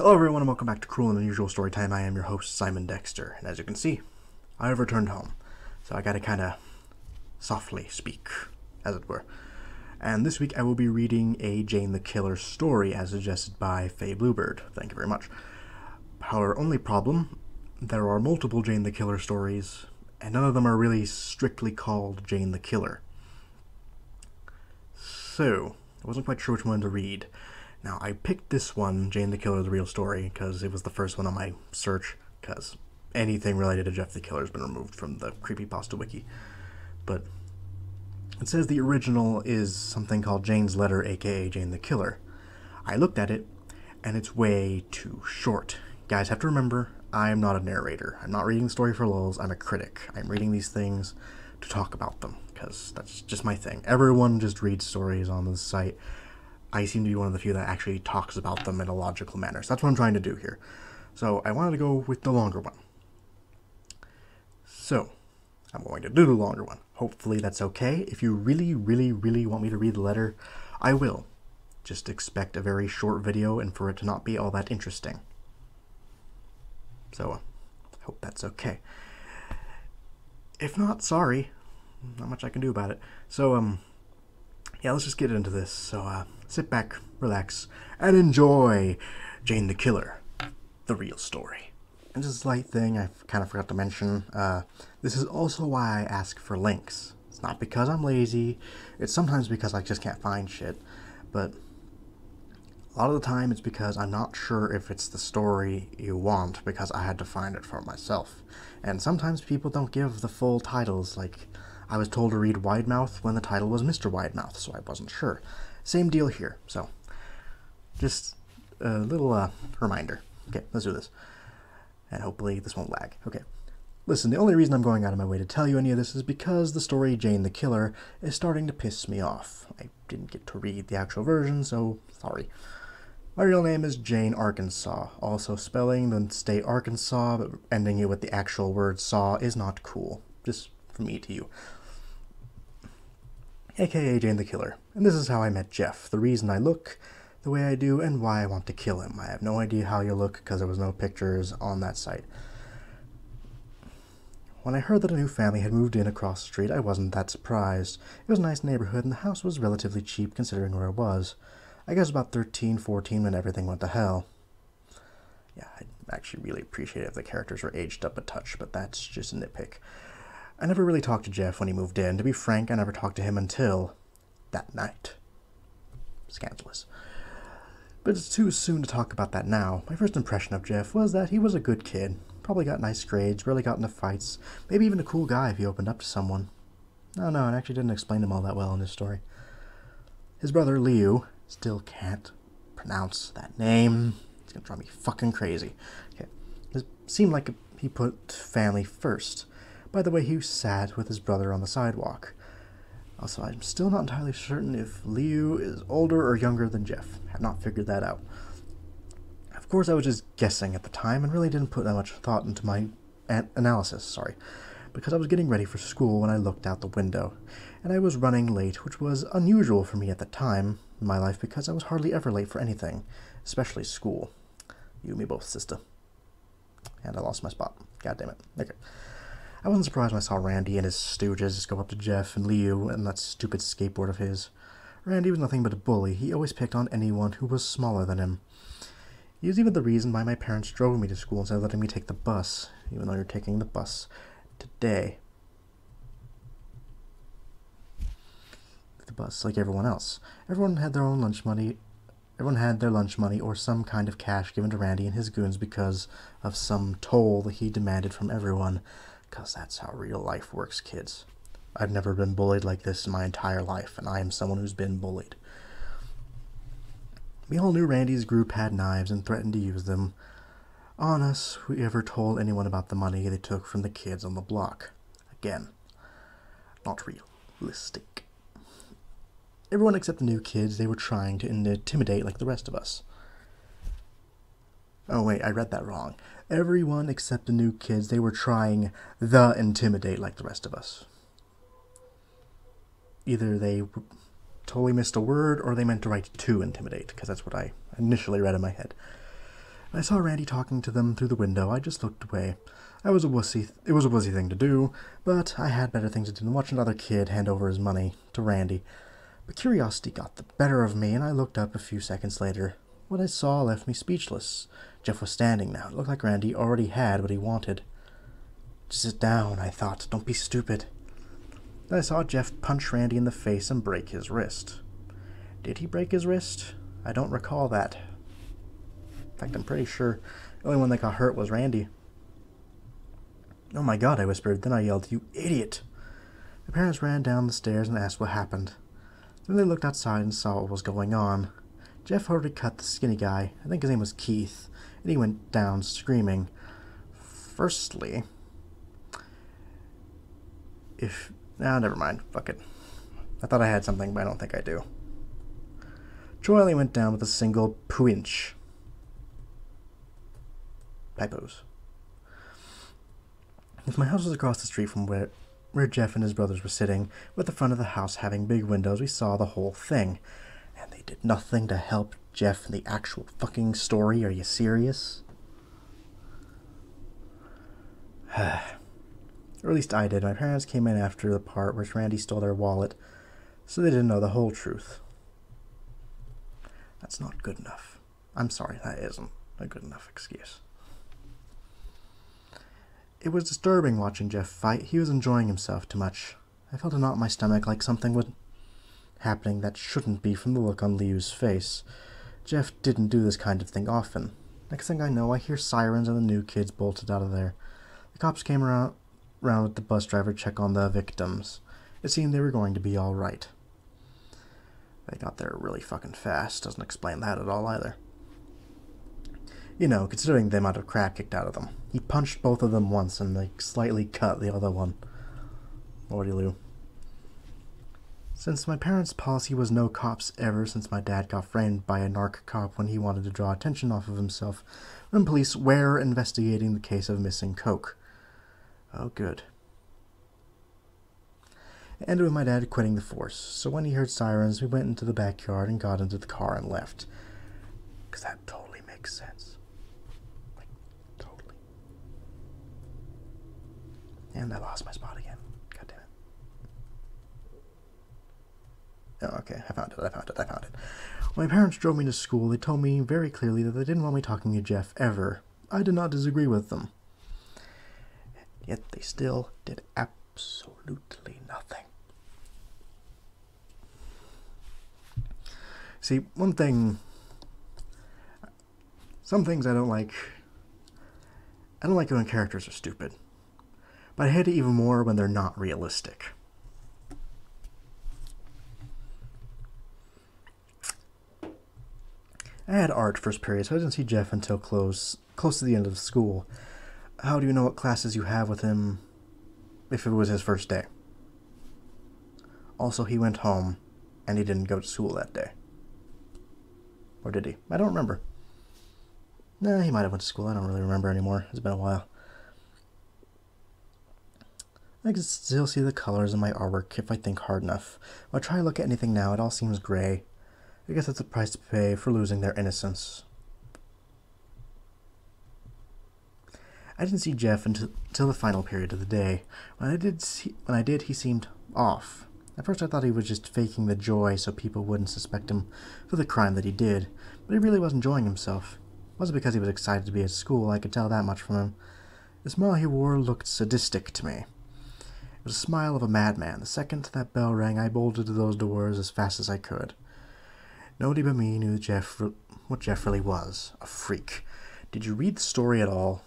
Hello everyone and welcome back to Cruel and Unusual Storytime. I am your host, Simon Dexter, and as you can see, I have returned home. So I gotta kinda softly speak, as it were. And this week I will be reading a Jane the Killer story as suggested by Faye Bluebird. Thank you very much. However, only problem, there are multiple Jane the Killer stories, and none of them are really strictly called Jane the Killer. So, I wasn't quite sure which one to read. Now, I picked this one, Jane the Killer, the Real Story, because it was the first one on my search, because anything related to Jeff the Killer has been removed from the Creepypasta wiki. But it says the original is something called Jane's Letter, aka Jane the Killer. I looked at it, and it's way too short. Guys have to remember, I am not a narrator. I'm not reading the story for lulz, I'm a critic. I'm reading these things to talk about them, because that's just my thing. Everyone just reads stories on the site. I seem to be one of the few that actually talks about them in a logical manner. So that's what I'm trying to do here. So I wanted to go with the longer one. So I'm going to do the longer one. Hopefully that's okay. If you really, really, really want me to read the letter, I will. Just expect a very short video and for it to not be all that interesting. So hope that's okay. If not, sorry. Not much I can do about it. So, yeah, let's just get into this. So, sit back, relax, and enjoy Jane the Killer, the real story. And just a slight thing I kind of forgot to mention, this is also why I ask for links. It's not because I'm lazy, it's sometimes because I just can't find shit, but a lot of the time it's because I'm not sure if it's the story you want because I had to find it for myself. And sometimes people don't give the full titles, like I was told to read Widemouth when the title was Mr. Widemouth, so I wasn't sure. Same deal here, so just a little reminder. Okay, let's do this. And hopefully this won't lag. Okay. Listen, the only reason I'm going out of my way to tell you any of this is because the story Jane the Killer is starting to piss me off. I didn't get to read the actual version, so sorry. My real name is Jane Arkansas. Also, spelling the state Arkansas, but ending it with the actual word saw is not cool. Just from me to you. AKA Jane the Killer. And this is how I met Jeff. The reason I look the way I do and why I want to kill him. I have no idea how you look because there was no pictures on that site. When I heard that a new family had moved in across the street, I wasn't that surprised. It was a nice neighborhood and the house was relatively cheap considering where it was. I guess about 13, 14 when everything went to hell. Yeah, I'd actually really appreciate it if the characters were aged up a touch, but that's just a nitpick. I never really talked to Jeff when he moved in. To be frank, I never talked to him until that night. Scandalous. But it's too soon to talk about that now. My first impression of Jeff was that he was a good kid. Probably got nice grades, rarely got into fights. Maybe even a cool guy if he opened up to someone. No, it actually didn't explain him all that well in this story. His brother, Liu, still can't pronounce that name. It's gonna drive me fucking crazy. Okay. It seemed like he put family first. By the way, he sat with his brother on the sidewalk. Also, I'm still not entirely certain if Liu is older or younger than Jeff. Have not figured that out. Of course, I was just guessing at the time and really didn't put that much thought into my analysis, because I was getting ready for school when I looked out the window, and I was running late, which was unusual for me at the time in my life because I was hardly ever late for anything, especially school. You and me both, sister. And I lost my spot. God damn it. Okay. I wasn't surprised when I saw Randy and his stooges go up to Jeff and Liu and that stupid skateboard of his. Randy was nothing but a bully. He always picked on anyone who was smaller than him. He was even the reason why my parents drove me to school instead of letting me take the bus, even though you're taking the bus today. The bus, like everyone else. Everyone had their lunch money or some kind of cash given to Randy and his goons because of some toll that he demanded from everyone. Because that's how real life works, kids. I've never been bullied like this in my entire life, and I am someone who's been bullied. We all knew Randy's group had knives and threatened to use them on us. Who ever told anyone about the money they took from the kids on the block? Again, not realistic. Everyone except the new kids they were trying to intimidate like the rest of us. Oh wait, I read that wrong. Everyone except the new kids, they were trying the intimidate like the rest of us. Either they totally missed a word or they meant to write to intimidate, because that's what I initially read in my head. When I saw Randy talking to them through the window, I just looked away. It was a wussy thing to do, but I had better things to do than watch another kid hand over his money to Randy. But curiosity got the better of me, and I looked up a few seconds later. What I saw left me speechless. Jeff was standing now. It looked like Randy already had what he wanted. Sit down, I thought. Don't be stupid. Then I saw Jeff punch Randy in the face and break his wrist. Did he break his wrist? I don't recall that. In fact, I'm pretty sure the only one that got hurt was Randy. Oh my God, I whispered. Then I yelled, "You idiot!" My parents ran down the stairs and asked what happened. Then they looked outside and saw what was going on. Jeff already cut the skinny guy, I think his name was Keith, and he went down screaming. Firstly, never mind. Fuck it. I thought I had something, but I don't think I do. Troy only went down with a single punch. Typos. If my house was across the street from where Jeff and his brothers were sitting, with the front of the house having big windows, we saw the whole thing. And they did nothing to help Jeff in the actual fucking story. Are you serious? Or at least I did. My parents came in after the part where Randy stole their wallet, so they didn't know the whole truth. That's not good enough. I'm sorry, that isn't a good enough excuse. It was disturbing watching Jeff fight. He was enjoying himself too much. I felt a knot in my stomach, like something was happening that shouldn't be from the look on Liu's face. Jeff didn't do this kind of thing often. Next thing I know, I hear sirens and the new kids bolted out of there. The cops came around with the bus driver to check on the victims. It seemed they were going to be all right. They got there really fucking fast. Doesn't explain that at all either. You know, considering the amount of crap kicked out of them. He punched both of them once and slightly cut the other one. Lordy Lou. Since my parents' policy was no cops ever since my dad got framed by a narc cop when he wanted to draw attention off of himself when police were investigating the case of missing coke. Oh, good. It ended with my dad quitting the force, so when he heard sirens, we went into the backyard and got into the car and left. 'Cause that totally makes sense. Like, totally. And I lost my spot again. God damn it. Oh, okay, I found it. When my parents drove me to school, they told me very clearly that they didn't want me talking to Jeff ever. I did not disagree with them. Yet they still did absolutely nothing. See, some things I don't like when characters are stupid. But I hate it even more when they're not realistic. I had art first period, so I didn't see Jeff until close to the end of school. How do you know what classes you have with him if it was his first day? Also, he went home, and he didn't go to school that day. Or did he? I don't remember. Nah, he might have went to school. I don't really remember anymore. It's been a while. I can still see the colors in my artwork if I think hard enough. When I try to look at anything now, it all seems gray. I guess that's the price to pay for losing their innocence. I didn't see Jeff until the final period of the day. When I did, he seemed off. At first I thought he was just faking the joy so people wouldn't suspect him for the crime that he did, but he really was enjoying himself. It wasn't because he was excited to be at school, I could tell that much from him. The smile he wore looked sadistic to me. It was a smile of a madman. The second that bell rang, I bolted to those doors as fast as I could. Nobody but me knew what Jeff really was, a freak. Did you read the story at all?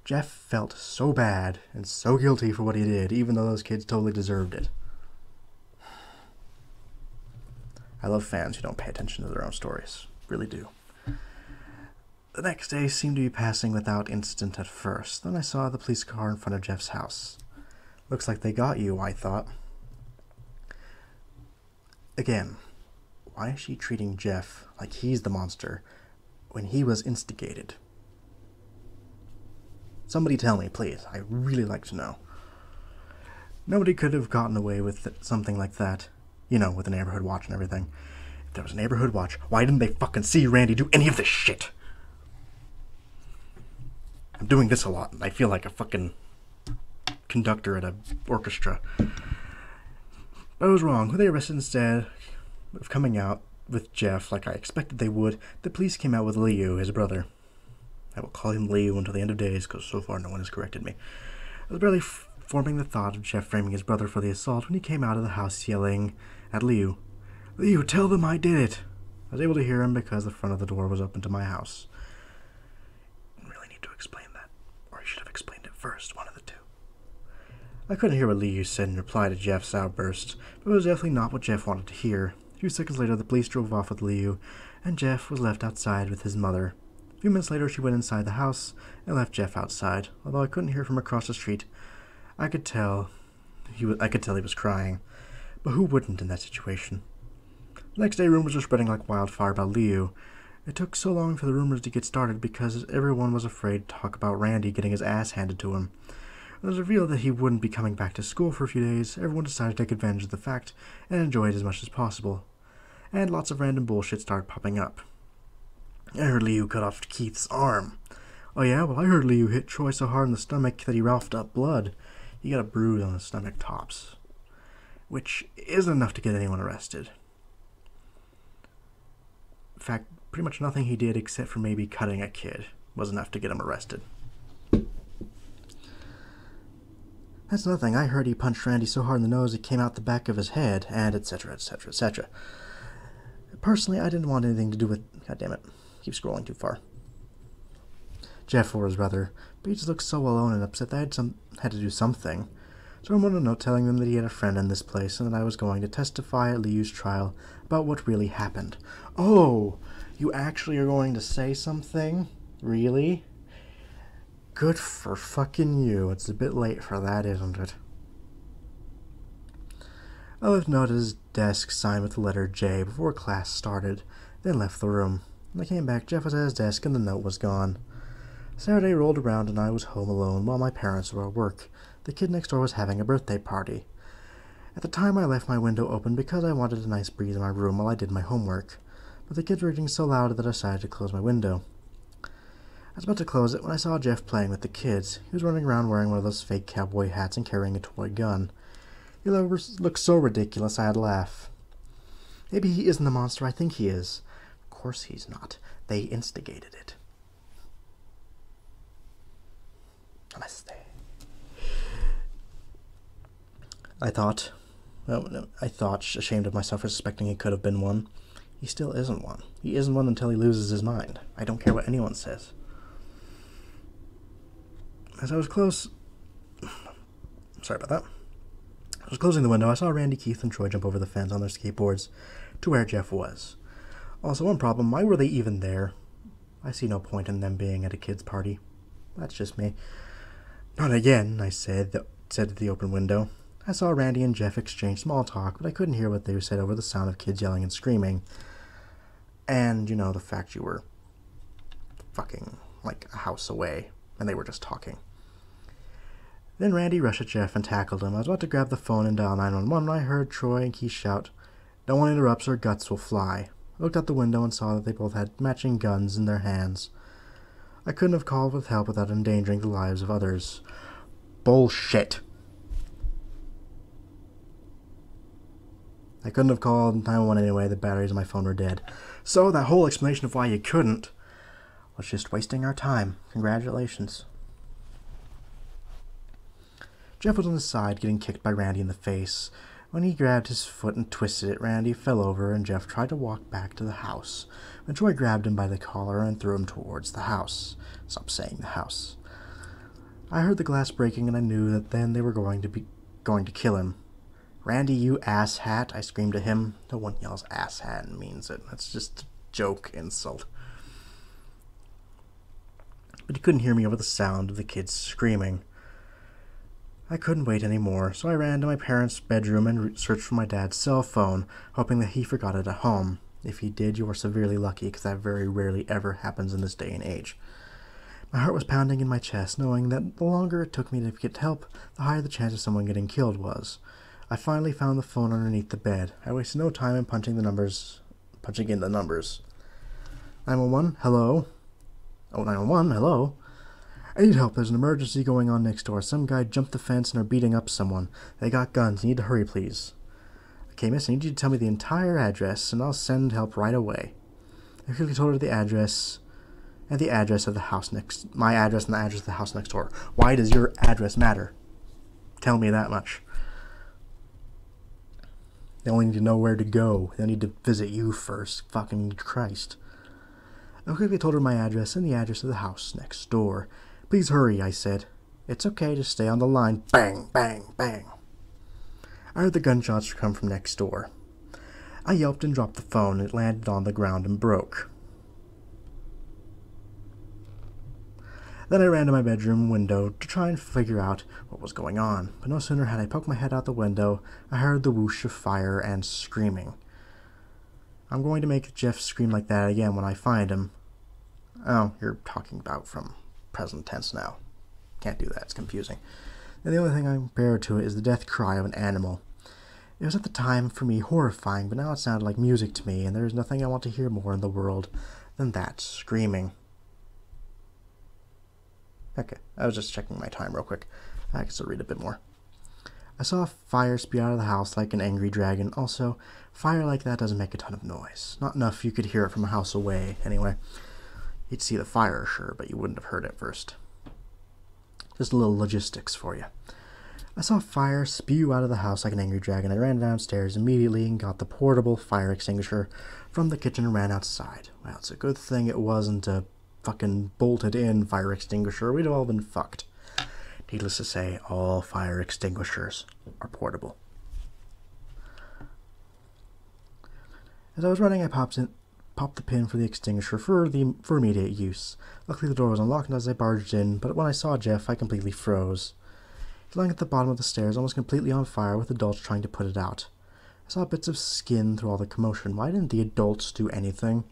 Jeff felt so bad and so guilty for what he did, even though those kids totally deserved it. I love fans who don't pay attention to their own stories. Really do. The next day seemed to be passing without incident at first. Then I saw the police car in front of Jeff's house. Looks like they got you, I thought. Again, why is she treating Jeff like he's the monster when he was instigated? Somebody tell me, please. I'd really like to know. Nobody could have gotten away with something like that. You know, with the neighborhood watch and everything. If there was a neighborhood watch, why didn't they fucking see Randy do any of this shit? I'm doing this a lot, and I feel like a fucking conductor at an orchestra. But I was wrong. When they arrested instead of coming out with Jeff like I expected they would, the police came out with Liu, his brother. I will call him Liu until the end of days, because so far no one has corrected me. I was barely forming the thought of Jeff framing his brother for the assault when he came out of the house yelling at Liu, "Liu, tell them I did it!" I was able to hear him because the front of the door was open to my house. I didn't really need to explain that, or I should have explained it first, one of the two. I couldn't hear what Liu said in reply to Jeff's outburst, but it was definitely not what Jeff wanted to hear. A few seconds later, the police drove off with Liu, and Jeff was left outside with his mother. A few minutes later, she went inside the house and left Jeff outside. Although I couldn't hear from across the street, I could tell he was crying. But who wouldn't in that situation? The next day, rumors were spreading like wildfire about Liu. It took so long for the rumors to get started because everyone was afraid to talk about Randy getting his ass handed to him. When it was revealed that he wouldn't be coming back to school for a few days, everyone decided to take advantage of the fact and enjoy it as much as possible. And lots of random bullshit started popping up. I heard Liu cut off Keith's arm. Oh yeah? Well, I heard Liu hit Troy so hard in the stomach that he roughed up blood. He got a bruise on his stomach tops. Which isn't enough to get anyone arrested. In fact, pretty much nothing he did except for maybe cutting a kid was enough to get him arrested. That's nothing. I heard he punched Randy so hard in the nose it came out the back of his head, and etc., etc., etc. Personally, I didn't want anything to do with... God damn it. Keep scrolling too far. Jeff or his brother, but he just looked so alone and upset that I had to do something. So I wrote a note telling them that he had a friend in this place and that I was going to testify at Liu's trial about what really happened. Oh, you actually are going to say something? Really? Good for fucking you. It's a bit late for that, isn't it? I left a note at his desk signed with the letter J before class started, then left the room. When I came back, Jeff was at his desk and the note was gone. Saturday rolled around and I was home alone while my parents were at work. The kid next door was having a birthday party. At the time, I left my window open because I wanted a nice breeze in my room while I did my homework, but the kids were getting so loud that I decided to close my window. I was about to close it when I saw Jeff playing with the kids. He was running around wearing one of those fake cowboy hats and carrying a toy gun. He looked so ridiculous I had to laugh. Maybe he isn't the monster I think he is. Of course he's not. They instigated it. Namaste. I thought, ashamed of myself for suspecting he could have been one. He still isn't one. He isn't one until he loses his mind. I don't care what anyone says. As I was sorry about that. I was closing the window. I saw Randy, Keith, and Troy jump over the fence on their skateboards to where Jeff was. Also, one problem, why were they even there? I see no point in them being at a kid's party. That's just me. Not again, I said at the open window. I saw Randy and Jeff exchange small talk, but I couldn't hear what they said over the sound of kids yelling and screaming. And, you know, the fact you were fucking like a house away, and they were just talking. Then Randy rushed at Jeff and tackled him. I was about to grab the phone and dial 911 when I heard Troy and Keith shout, "No one interrupts or guts will fly." I looked out the window and saw that they both had matching guns in their hands. I couldn't have called with help without endangering the lives of others. Bullshit. I couldn't have called 911 anyway. The batteries on my phone were dead. So that whole explanation of why you couldn't was just wasting our time. Congratulations. Jeff was on his side, getting kicked by Randy in the face. When he grabbed his foot and twisted it, Randy fell over and Jeff tried to walk back to the house. When Troy grabbed him by the collar and threw him towards the house. Stop saying the house. I heard the glass breaking and I knew that then they were going to kill him. "Randy, you asshat," I screamed at him. No one yells asshat and means it. That's just a joke insult. But he couldn't hear me over the sound of the kids screaming. I couldn't wait anymore, so I ran to my parents' bedroom and searched for my dad's cell phone, hoping that he forgot it at home. If he did, you are severely lucky, because that very rarely ever happens in this day and age. My heart was pounding in my chest, knowing that the longer it took me to get help, the higher the chance of someone getting killed was. I finally found the phone underneath the bed. I wasted no time in punching in the numbers. 911, hello? Oh, 911, hello? I need help. There's an emergency going on next door. Some guy jumped the fence and are beating up someone. They got guns. You need to hurry, please. Okay, miss, I need you to tell me the entire address, and I'll send help right away. I quickly told her the address and the address of the house next... My address and the address of the house next door. Why does your address matter? Tell me that much. They only need to know where to go. They need to visit you first. Fucking Christ. I quickly told her my address and the address of the house next door. Please hurry, I said. It's okay, just stay on the line. Bang, bang, bang. I heard the gunshots come from next door. I yelped and dropped the phone. It landed on the ground and broke. Then I ran to my bedroom window to try and figure out what was going on. But no sooner had I poked my head out the window, I heard the whoosh of fire and screaming. I'm going to make Jeff scream like that again when I find him. Oh, you're talking about from present tense now. Can't do that, it's confusing. And the only thing I compare to it is the death cry of an animal. It was at the time, for me, horrifying, but now it sounded like music to me, and there is nothing I want to hear more in the world than that screaming. Okay, I was just checking my time real quick. I can still read a bit more. I saw fire spew out of the house like an angry dragon. Also, fire like that doesn't make a ton of noise. Not enough you could hear it from a house away, anyway. You'd see the fire, sure, but you wouldn't have heard it first. Just a little logistics for you. I saw fire spew out of the house like an angry dragon. I ran downstairs immediately and got the portable fire extinguisher from the kitchen and ran outside. Well, it's a good thing it wasn't a fucking bolted-in fire extinguisher. We'd have all been fucked. Needless to say, all fire extinguishers are portable. As I was running, I popped the pin for the extinguisher for immediate use. Luckily, the door was unlocked as I barged in, but when I saw Jeff, I completely froze. He was lying at the bottom of the stairs, almost completely on fire, with adults trying to put it out. I saw bits of skin through all the commotion. Why didn't the adults do anything?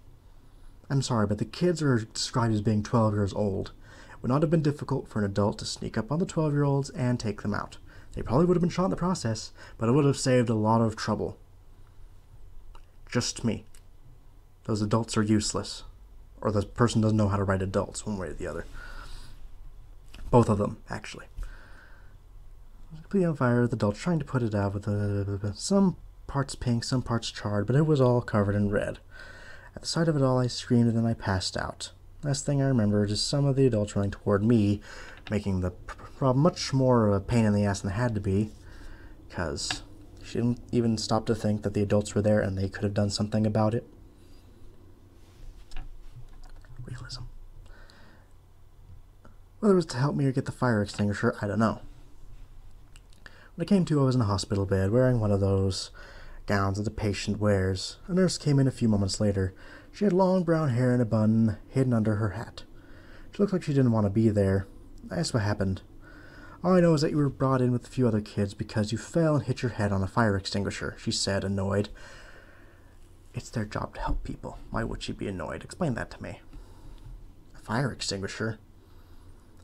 I'm sorry, but the kids are described as being 12 years old. It would not have been difficult for an adult to sneak up on the 12-year-olds and take them out. They probably would have been shot in the process, but it would have saved a lot of trouble. Just me. Those adults are useless. Or the person doesn't know how to write adults, one way or the other. Both of them, actually. Completely on fire, the adults trying to put it out with some parts pink, some parts charred, but it was all covered in red. At the sight of it all, I screamed and then I passed out. Last thing I remember is some of the adults running toward me, making the problem much more of a pain in the ass than it had to be, because she didn't even stop to think that the adults were there and they could have done something about it. Realism. Whether it was to help me or get the fire extinguisher, I don't know. When I came to, I was in a hospital bed, wearing one of those gowns that the patient wears. A nurse came in a few moments later. She had long brown hair in a bun hidden under her hat. She looked like she didn't want to be there. I asked what happened. All I know is that you were brought in with a few other kids because you fell and hit your head on a fire extinguisher, she said, annoyed. It's their job to help people. Why would she be annoyed? Explain that to me. A fire extinguisher?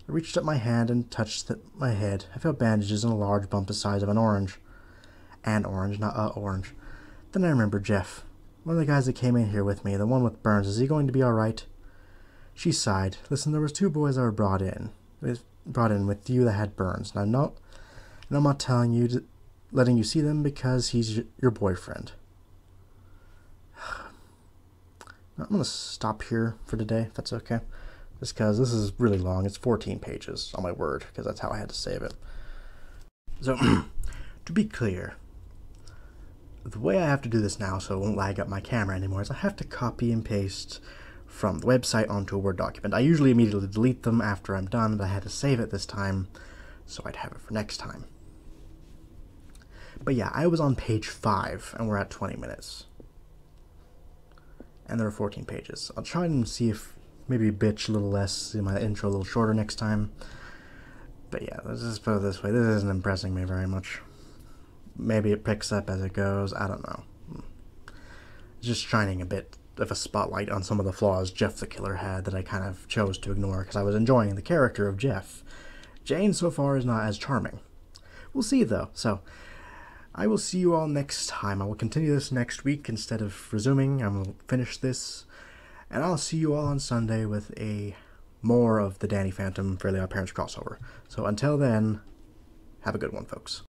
I reached up my hand and touched my head. I felt bandages and a large bump the size of an orange. An orange, not a orange. Then I remembered Jeff. One of the guys that came in here with me, the one with burns. Is he going to be alright? She sighed. Listen, there was 2 boys that were brought in with you that had burns. And I'm not telling you letting you see them because he's your boyfriend. I'm going to stop here for today, if that's okay. Just because this is really long. It's 14 pages on my Word, because that's how I had to save it. So, to be clear, the way I have to do this now so it won't lag up my camera anymore is I have to copy and paste from the website onto a Word document. I usually immediately delete them after I'm done, but I had to save it this time so I'd have it for next time. But yeah, I was on page 5 and we're at 20 minutes. And there are 14 pages. I'll try and see if maybe bitch a little less, in my intro a little shorter next time. But yeah, let's just put it this way. This isn't impressing me very much. Maybe it picks up as it goes. I don't know. It's just shining a bit of a spotlight on some of the flaws Jeff the Killer had that I kind of chose to ignore because I was enjoying the character of Jeff. Jane so far is not as charming. We'll see though. So I will see you all next time. I will continue this next week instead of resuming. I will finish this. And I'll see you all on Sunday with a more of the Danny Phantom Fairly Odd Parents crossover. So until then, have a good one, folks.